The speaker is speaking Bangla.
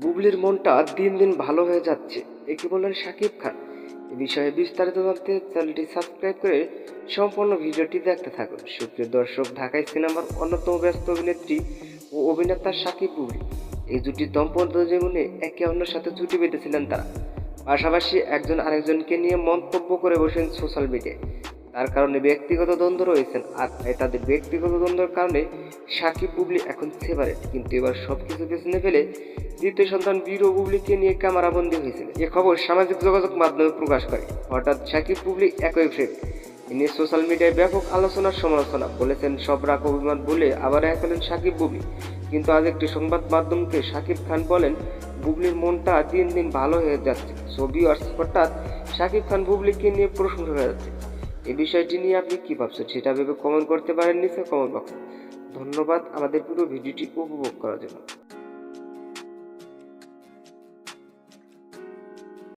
বুবলির মনটা দিন দিন ভালো হয়ে যাচ্ছে, একে বললেন শাকিব খান। এ বিষয়ে বিস্তারিত জানতে চ্যানেলটি সাবস্ক্রাইব করে সম্পূর্ণ ভিডিওটি দেখতে থাকুন। সুপ্রিয় দর্শক, ঢাকাই সিনেমার অন্যতম ব্যস্ত অভিনেত্রী ও অভিনেতা শাকিব বুবলি এই জুটি দম্পত্য জীবনে একে অন্যের সাথে জুটি বেঁধেছিলেন তারা। পাশাপাশি একজন আরেকজনকে নিয়ে মন্তব্য করে বসেন সোশ্যাল মিডিয়ায়। তার কারণে ব্যক্তিগত দ্বন্দ্ব রয়েছেন, আর তাই তাদের ব্যক্তিগত দ্বন্দ্বের কারণে শাকিব বুবলি এখন সেপারেট। কিন্তু এবার সবকিছু পেছনে ফেলে দ্বিতীয় সন্তান বীর ও বুবলিকে নিয়ে ক্যামেরাবন্দি হয়েছিল। এ খবর সামাজিক যোগাযোগ মাধ্যমে প্রকাশ করে। হঠাৎ শাকিব বুবলি একই ফ্রেম এ নিয়ে সোশ্যাল মিডিয়ায় ব্যাপক আলোচনার সমালোচনা বলেছেন। সব রাগ অভিমান বলে আবার এক হলেন শাকিব বুবলি। কিন্তু আজ একটি সংবাদ মাধ্যমকে শাকিব খান বলেন, বুবলির মনটা দিন দিন ভালো হয়ে যাচ্ছে। ছবি আর হঠাৎ শাকিব খান বুবলিকে নিয়ে প্রশংসা হয়ে যাচ্ছে। এই বিষয়টি নিয়ে আপনি কি ভাবছেন সেটা ভেবে কমেন্ট করতে পারেন নিচে কমেন্ট বক্সে। ধন্যবাদ আমাদের পুরো ভিডিওটি উপভোগ করার জন্য।